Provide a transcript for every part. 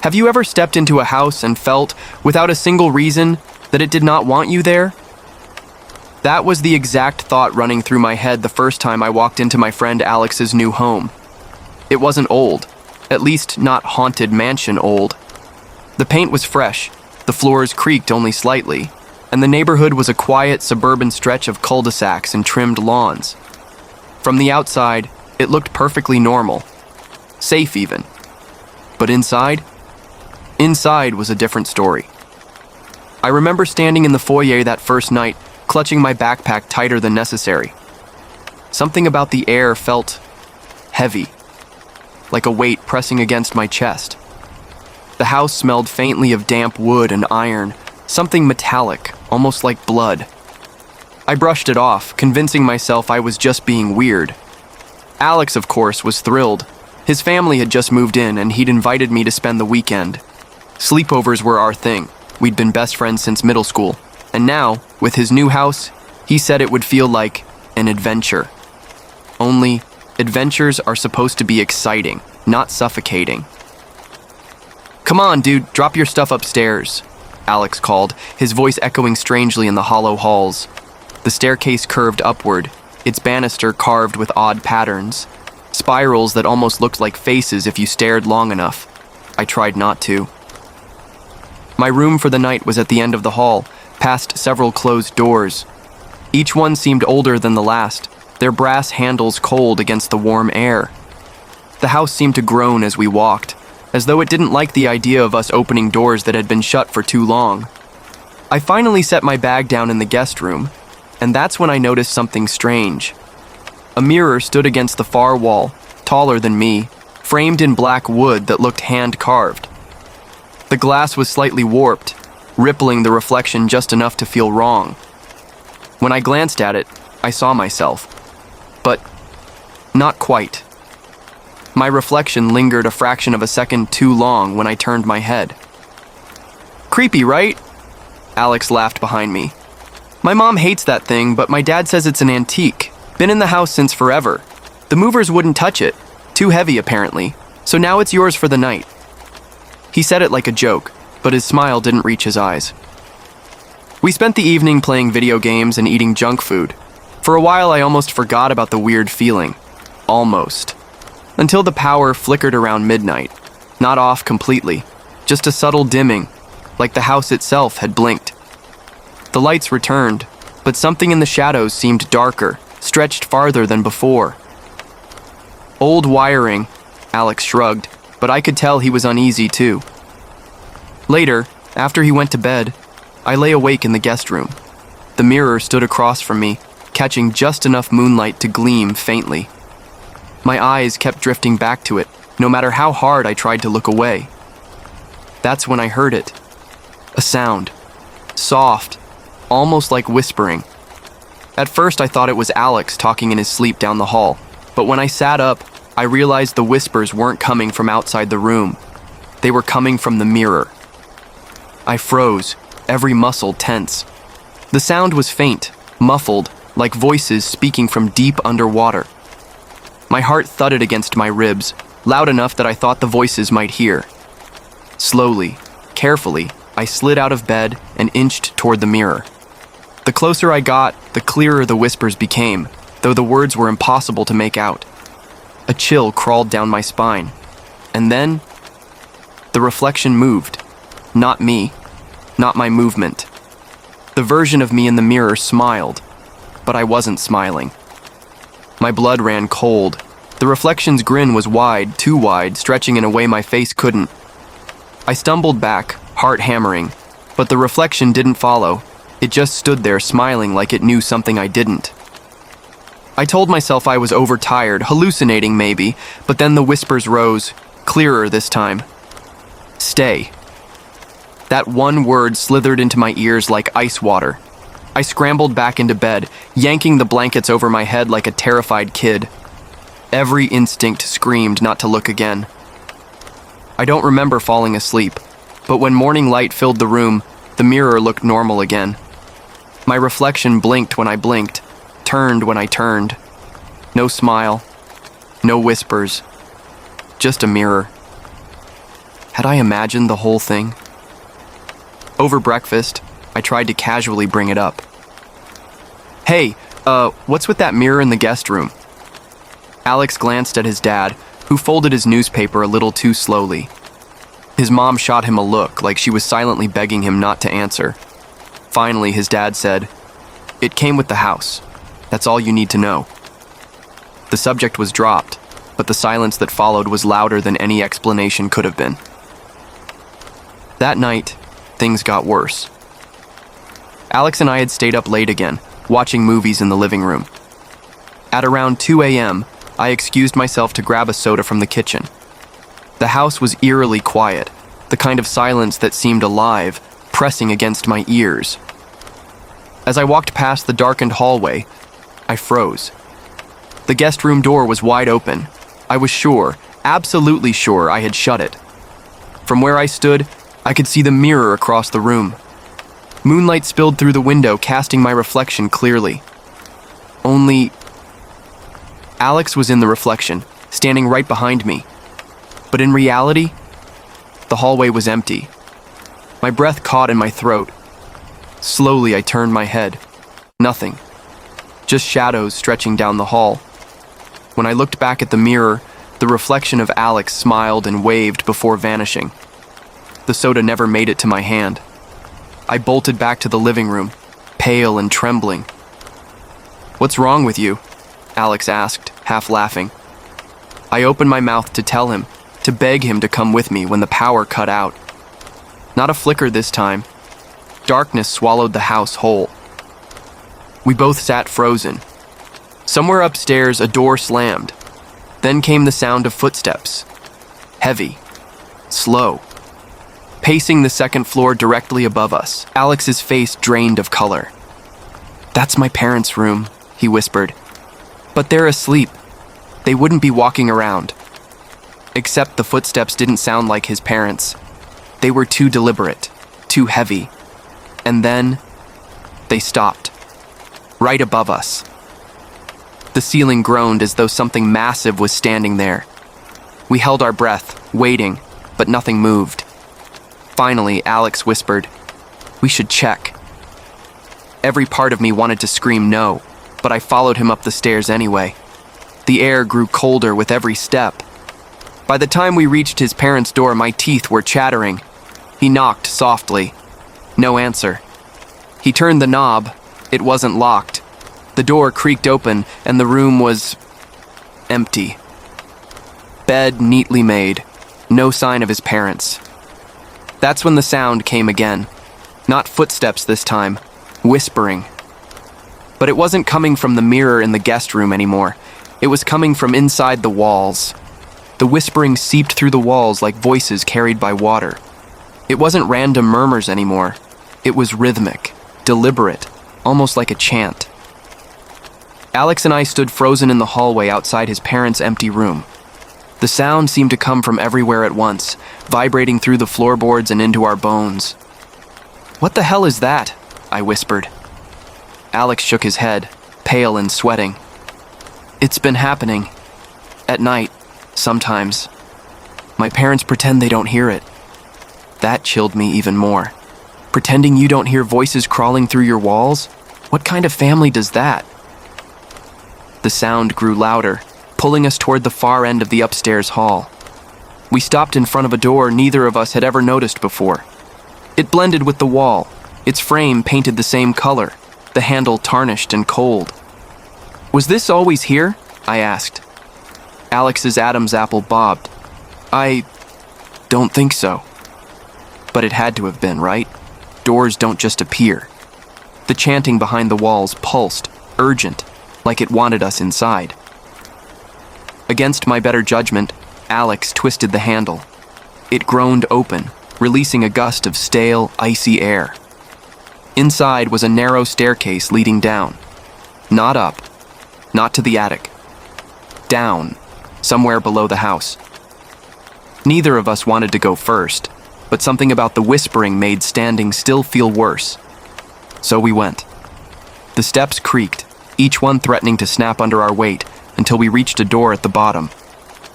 Have you ever stepped into a house and felt, without a single reason, that it did not want you there? That was the exact thought running through my head the first time I walked into my friend Alex's new home. It wasn't old, at least not haunted mansion old. The paint was fresh, the floors creaked only slightly, and the neighborhood was a quiet suburban stretch of cul-de-sacs and trimmed lawns. From the outside, it looked perfectly normal, safe even. But inside was a different story. I remember standing in the foyer that first night, clutching my backpack tighter than necessary. Something about the air felt heavy, like a weight pressing against my chest. The house smelled faintly of damp wood and iron, something metallic, almost like blood. I brushed it off, convincing myself I was just being weird. Alex, of course, was thrilled. His family had just moved in, and he'd invited me to spend the weekend. Sleepovers were our thing. We'd been best friends since middle school. And now, with his new house, he said it would feel like an adventure. Only, adventures are supposed to be exciting, not suffocating. "Come on, dude, drop your stuff upstairs," Alex called, his voice echoing strangely in the hollow halls. The staircase curved upward, its banister carved with odd patterns, spirals that almost looked like faces if you stared long enough. I tried not to. My room for the night was at the end of the hall, past several closed doors. Each one seemed older than the last, their brass handles cold against the warm air. The house seemed to groan as we walked, as though it didn't like the idea of us opening doors that had been shut for too long. I finally set my bag down in the guest room, and that's when I noticed something strange. A mirror stood against the far wall, taller than me, framed in black wood that looked hand-carved. The glass was slightly warped, rippling the reflection just enough to feel wrong. When I glanced at it, I saw myself. But not quite. My reflection lingered a fraction of a second too long when I turned my head. "Creepy, right?" Alex laughed behind me. "My mom hates that thing, but my dad says it's an antique. Been in the house since forever. The movers wouldn't touch it. Too heavy, apparently. So now it's yours for the night." He said it like a joke, but his smile didn't reach his eyes. We spent the evening playing video games and eating junk food. For a while, I almost forgot about the weird feeling. Almost. Until the power flickered around midnight. Not off completely, just a subtle dimming, like the house itself had blinked. The lights returned, but something in the shadows seemed darker, stretched farther than before. "Old wiring," Alex shrugged, but I could tell he was uneasy too. Later, after he went to bed, I lay awake in the guest room. The mirror stood across from me, catching just enough moonlight to gleam faintly. My eyes kept drifting back to it, no matter how hard I tried to look away. That's when I heard it. A sound. Soft, almost like whispering. At first I thought it was Alex talking in his sleep down the hall, but when I sat up, I realized the whispers weren't coming from outside the room. They were coming from the mirror. I froze, every muscle tense. The sound was faint, muffled, like voices speaking from deep underwater. My heart thudded against my ribs, loud enough that I thought the voices might hear. Slowly, carefully, I slid out of bed and inched toward the mirror. The closer I got, the clearer the whispers became, though the words were impossible to make out. A chill crawled down my spine. And then, the reflection moved. Not me, not my movement. The version of me in the mirror smiled, but I wasn't smiling. My blood ran cold. The reflection's grin was wide, too wide, stretching in a way my face couldn't. I stumbled back, heart hammering, but the reflection didn't follow. It just stood there smiling like it knew something I didn't. I told myself I was overtired, hallucinating maybe, but then the whispers rose, clearer this time. "Stay." That one word slithered into my ears like ice water. I scrambled back into bed, yanking the blankets over my head like a terrified kid. Every instinct screamed not to look again. I don't remember falling asleep, but when morning light filled the room, the mirror looked normal again. My reflection blinked when I blinked, turned when I turned. No smile, no whispers, just a mirror. Had I imagined the whole thing? Over breakfast, I tried to casually bring it up. Hey, what's with that mirror in the guest room? Alex glanced at his dad, who folded his newspaper a little too slowly. His mom shot him a look like she was silently begging him not to answer. Finally, his dad said, "It came with the house. That's all you need to know." The subject was dropped, but the silence that followed was louder than any explanation could have been. That night, things got worse. Alex and I had stayed up late again, watching movies in the living room. At around 2 a.m., I excused myself to grab a soda from the kitchen. The house was eerily quiet, the kind of silence that seemed alive, pressing against my ears. As I walked past the darkened hallway, I froze. The guest room door was wide open. I was sure, absolutely sure, I had shut it. From where I stood, I could see the mirror across the room. Moonlight spilled through the window, casting my reflection clearly. Only Alex was in the reflection, standing right behind me. But in reality, the hallway was empty. My breath caught in my throat. Slowly, I turned my head. Nothing. Just shadows stretching down the hall. When I looked back at the mirror, the reflection of Alex smiled and waved before vanishing. The soda never made it to my hand. I bolted back to the living room, pale and trembling. "What's wrong with you?" Alex asked, half laughing. I opened my mouth to tell him, to beg him to come with me when the power cut out. Not a flicker this time. Darkness swallowed the house whole. We both sat frozen. Somewhere upstairs, a door slammed. Then came the sound of footsteps. Heavy. Slow. Pacing the second floor directly above us, Alex's face drained of color. "That's my parents' room," he whispered. "But they're asleep. They wouldn't be walking around." Except the footsteps didn't sound like his parents. They were too deliberate, too heavy. And then, they stopped. Right above us. The ceiling groaned as though something massive was standing there. We held our breath, waiting, but nothing moved. Finally, Alex whispered, "We should check." Every part of me wanted to scream no, but I followed him up the stairs anyway. The air grew colder with every step. By the time we reached his parents' door, my teeth were chattering. He knocked softly. No answer. He turned the knob. It wasn't locked. The door creaked open, and the room was empty. Bed neatly made. No sign of his parents. That's when the sound came again. Not footsteps this time. Whispering. But it wasn't coming from the mirror in the guest room anymore. It was coming from inside the walls. The whispering seeped through the walls like voices carried by water. It wasn't random murmurs anymore. It was rhythmic, deliberate, almost like a chant. Alex and I stood frozen in the hallway outside his parents' empty room. The sound seemed to come from everywhere at once, vibrating through the floorboards and into our bones. "What the hell is that?" I whispered. Alex shook his head, pale and sweating. "It's been happening. At night, sometimes. My parents pretend they don't hear it." That chilled me even more. Pretending you don't hear voices crawling through your walls? What kind of family does that? The sound grew louder, pulling us toward the far end of the upstairs hall. We stopped in front of a door neither of us had ever noticed before. It blended with the wall, its frame painted the same color, the handle tarnished and cold. "Was this always here?" I asked. Alex's Adam's apple bobbed. "I don't think so." But it had to have been, right? Doors don't just appear. The chanting behind the walls pulsed, urgent, like it wanted us inside. Against my better judgment, Alex twisted the handle. It groaned open, releasing a gust of stale, icy air. Inside was a narrow staircase leading down. Not up, not to the attic. Down, somewhere below the house. Neither of us wanted to go first, but something about the whispering made standing still feel worse. So we went. The steps creaked, each one threatening to snap under our weight, until we reached a door at the bottom.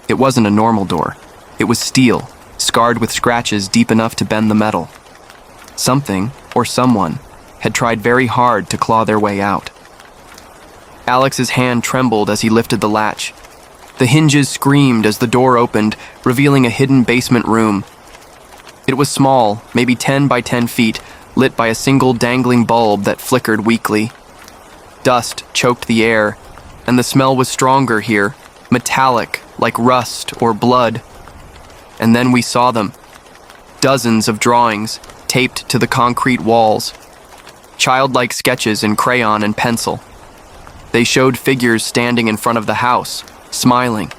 It wasn't a normal door. It was steel, scarred with scratches deep enough to bend the metal. Something, or someone, had tried very hard to claw their way out. Alex's hand trembled as he lifted the latch. The hinges screamed as the door opened, revealing a hidden basement room. It was small, maybe 10 by 10 feet, lit by a single dangling bulb that flickered weakly. Dust choked the air, and the smell was stronger here, metallic, like rust or blood. And then we saw them. Dozens of drawings, taped to the concrete walls. Childlike sketches in crayon and pencil. They showed figures standing in front of the house, smiling.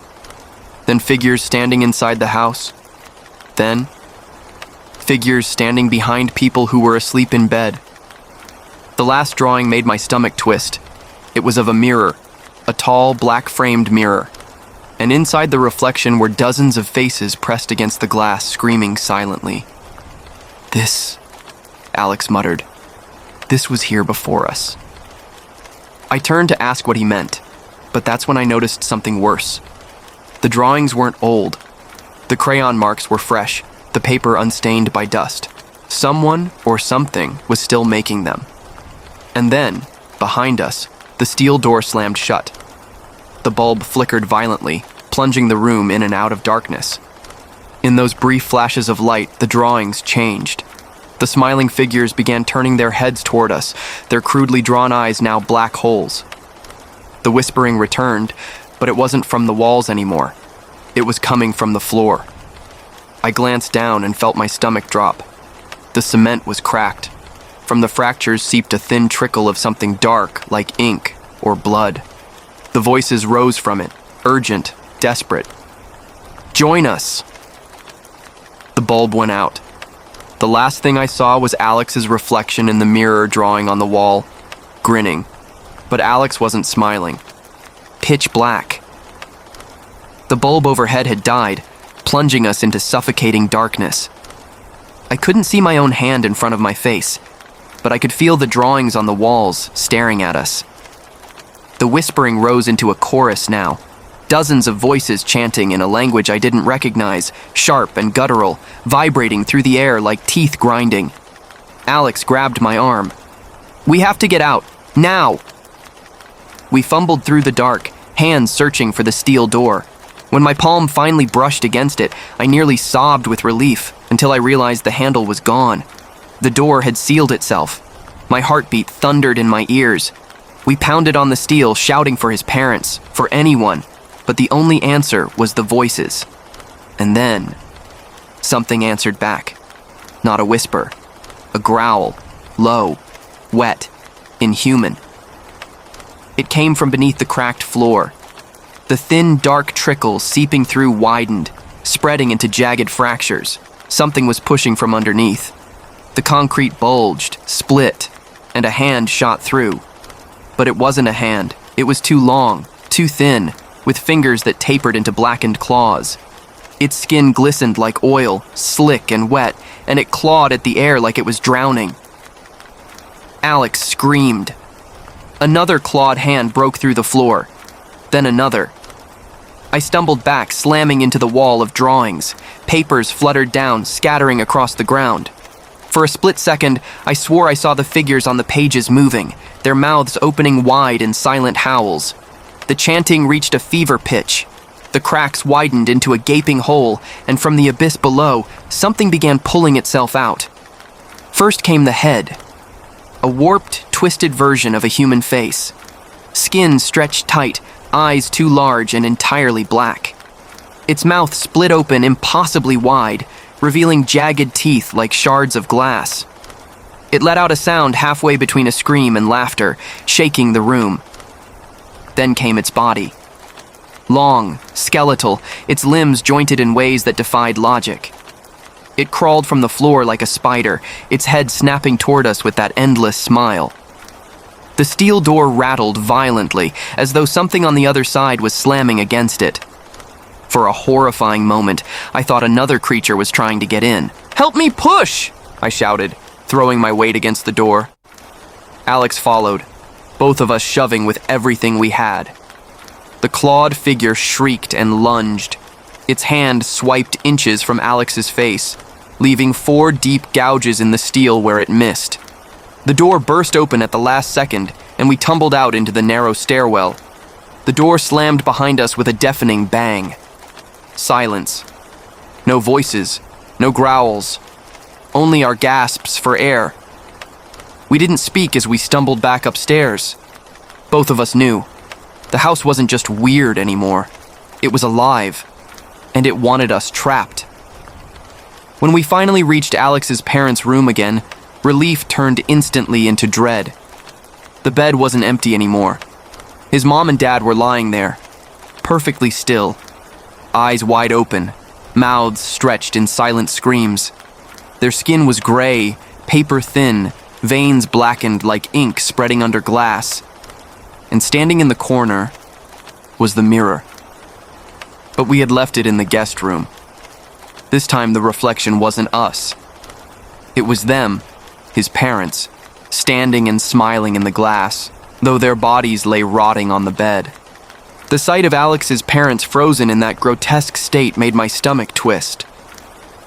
Then figures standing inside the house. Then figures standing behind people who were asleep in bed. The last drawing made my stomach twist. It was of a mirror, a tall, black-framed mirror. And inside the reflection were dozens of faces pressed against the glass, screaming silently. "This," Alex muttered. "This was here before us." I turned to ask what he meant, but that's when I noticed something worse. The drawings weren't old. The crayon marks were fresh, the paper unstained by dust. Someone or something was still making them. And then, behind us, the steel door slammed shut. The bulb flickered violently, plunging the room in and out of darkness. In those brief flashes of light, the drawings changed. The smiling figures began turning their heads toward us, their crudely drawn eyes now black holes. The whispering returned, but it wasn't from the walls anymore. It was coming from the floor. I glanced down and felt my stomach drop. The cement was cracked. From the fractures seeped a thin trickle of something dark, like ink or blood. The voices rose from it, urgent, desperate. "Join us!" The bulb went out. The last thing I saw was Alex's reflection in the mirror drawing on the wall, grinning. But Alex wasn't smiling. Pitch black. The bulb overhead had died, plunging us into suffocating darkness. I couldn't see my own hand in front of my face, but I could feel the drawings on the walls staring at us. The whispering rose into a chorus now, dozens of voices chanting in a language I didn't recognize, sharp and guttural, vibrating through the air like teeth grinding. Alex grabbed my arm. "We have to get out, now!" We fumbled through the dark, hands searching for the steel door. When my palm finally brushed against it, I nearly sobbed with relief until I realized the handle was gone. The door had sealed itself. My heartbeat thundered in my ears. We pounded on the steel, shouting for his parents, for anyone, but the only answer was the voices. And then, something answered back. Not a whisper, a growl, low, wet, inhuman. It came from beneath the cracked floor. The thin, dark trickle seeping through widened, spreading into jagged fractures. Something was pushing from underneath. The concrete bulged, split, and a hand shot through. But it wasn't a hand. It was too long, too thin, with fingers that tapered into blackened claws. Its skin glistened like oil, slick and wet, and it clawed at the air like it was drowning. Alex screamed. Another clawed hand broke through the floor. Then another. I stumbled back, slamming into the wall of drawings. Papers fluttered down, scattering across the ground. For a split second, I swore I saw the figures on the pages moving, their mouths opening wide in silent howls. The chanting reached a fever pitch. The cracks widened into a gaping hole, and from the abyss below, something began pulling itself out. First came the head, a warped, twisted version of a human face. Skin stretched tight, eyes too large and entirely black. Its mouth split open impossibly wide, revealing jagged teeth like shards of glass. It let out a sound halfway between a scream and laughter, shaking the room. Then came its body. Long, skeletal, its limbs jointed in ways that defied logic. It crawled from the floor like a spider, its head snapping toward us with that endless smile. The steel door rattled violently, as though something on the other side was slamming against it. For a horrifying moment, I thought another creature was trying to get in. "Help me push!" I shouted, throwing my weight against the door. Alex followed, both of us shoving with everything we had. The clawed figure shrieked and lunged. Its hand swiped inches from Alex's face, leaving 4 deep gouges in the steel where it missed. The door burst open at the last second, and we tumbled out into the narrow stairwell. The door slammed behind us with a deafening bang. Silence. No voices, no growls, only our gasps for air. We didn't speak as we stumbled back upstairs. Both of us knew. The house wasn't just weird anymore. It was alive, and it wanted us trapped. When we finally reached Alex's parents' room again, relief turned instantly into dread. The bed wasn't empty anymore. His mom and dad were lying there, perfectly still, eyes wide open, mouths stretched in silent screams. Their skin was gray, paper thin, veins blackened like ink spreading under glass. And standing in the corner was the mirror. But we had left it in the guest room. This time the reflection wasn't us. It was them, his parents, standing and smiling in the glass, though their bodies lay rotting on the bed. The sight of Alex's parents frozen in that grotesque state made my stomach twist.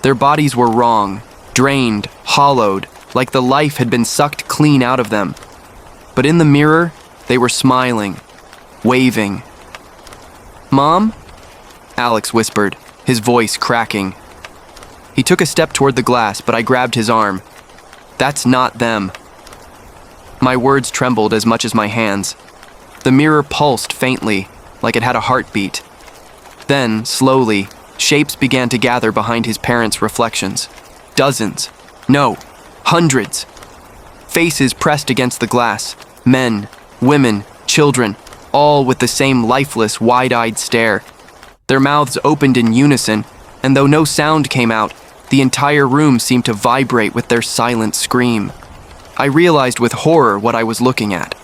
Their bodies were wrong, drained, hollowed, like the life had been sucked clean out of them. But in the mirror, they were smiling, waving. "Mom?" Alex whispered, his voice cracking. He took a step toward the glass, but I grabbed his arm. "That's not them." My words trembled as much as my hands. The mirror pulsed faintly, like it had a heartbeat. Then, slowly, shapes began to gather behind his parents' reflections. Dozens. No, hundreds. Faces pressed against the glass. Men, women, children, all with the same lifeless, wide-eyed stare. Their mouths opened in unison, and though no sound came out, the entire room seemed to vibrate with their silent scream. I realized with horror what I was looking at.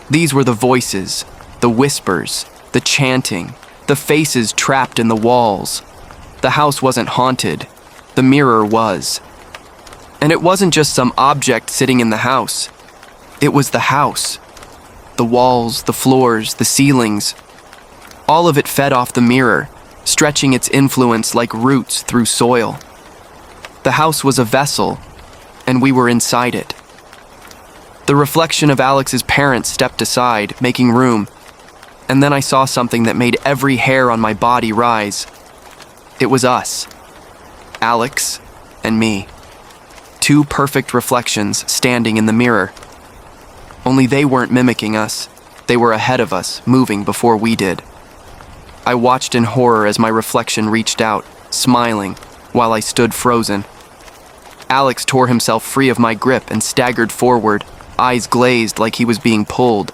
These were the voices, the whispers, the chanting, the faces trapped in the walls. The house wasn't haunted. The mirror was. And it wasn't just some object sitting in the house. It was the house. The walls, the floors, the ceilings. All of it fed off the mirror, stretching its influence like roots through soil. The house was a vessel, and we were inside it. The reflection of Alex's parents stepped aside, making room, and then I saw something that made every hair on my body rise. It was us, Alex and me. 2 perfect reflections standing in the mirror. Only they weren't mimicking us. They were ahead of us, moving before we did. I watched in horror as my reflection reached out, smiling, while I stood frozen. Alex tore himself free of my grip and staggered forward, eyes glazed like he was being pulled.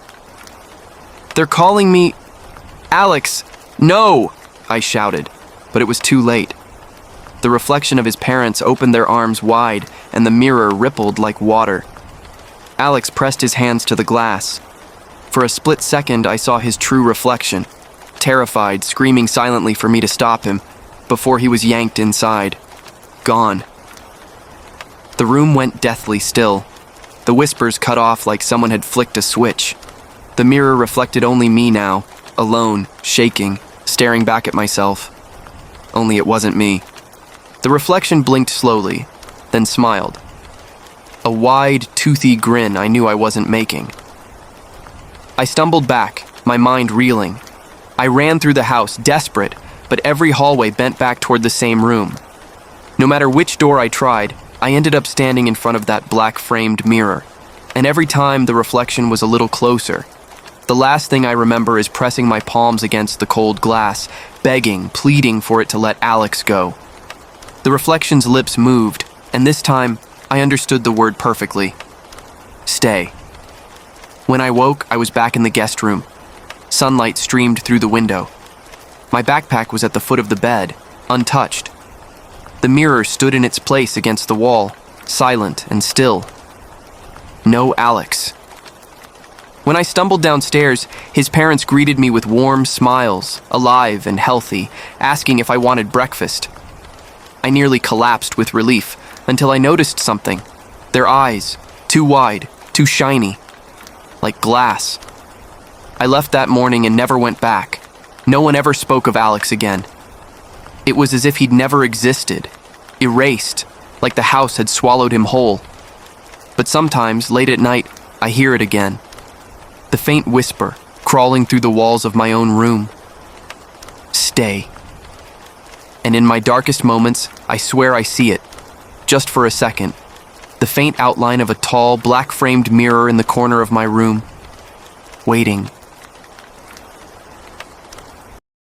"They're calling me... Alex, no!" I shouted, but it was too late. The reflection of his parents opened their arms wide, and the mirror rippled like water. Alex pressed his hands to the glass. For a split second, I saw his true reflection, terrified, screaming silently for me to stop him, before he was yanked inside. Gone. The room went deathly still. The whispers cut off like someone had flicked a switch. The mirror reflected only me now, alone, shaking, staring back at myself. Only it wasn't me. The reflection blinked slowly, then smiled. A wide, toothy grin I knew I wasn't making. I stumbled back, my mind reeling. I ran through the house, desperate, but every hallway bent back toward the same room. No matter which door I tried, I ended up standing in front of that black-framed mirror, and every time the reflection was a little closer. The last thing I remember is pressing my palms against the cold glass, begging, pleading for it to let Alex go. The reflection's lips moved, and this time, I understood the word perfectly. Stay. When I woke, I was back in the guest room. Sunlight streamed through the window. My backpack was at the foot of the bed, untouched. The mirror stood in its place against the wall, silent and still. No Alex. When I stumbled downstairs, his parents greeted me with warm smiles, alive and healthy, asking if I wanted breakfast. I nearly collapsed with relief until I noticed something. Their eyes, too wide, too shiny, like glass. I left that morning and never went back. No one ever spoke of Alex again. It was as if he'd never existed, erased, like the house had swallowed him whole. But sometimes, late at night, I hear it again. The faint whisper, crawling through the walls of my own room. Stay. And in my darkest moments, I swear I see it, just for a second. The faint outline of a tall, black-framed mirror in the corner of my room. Waiting.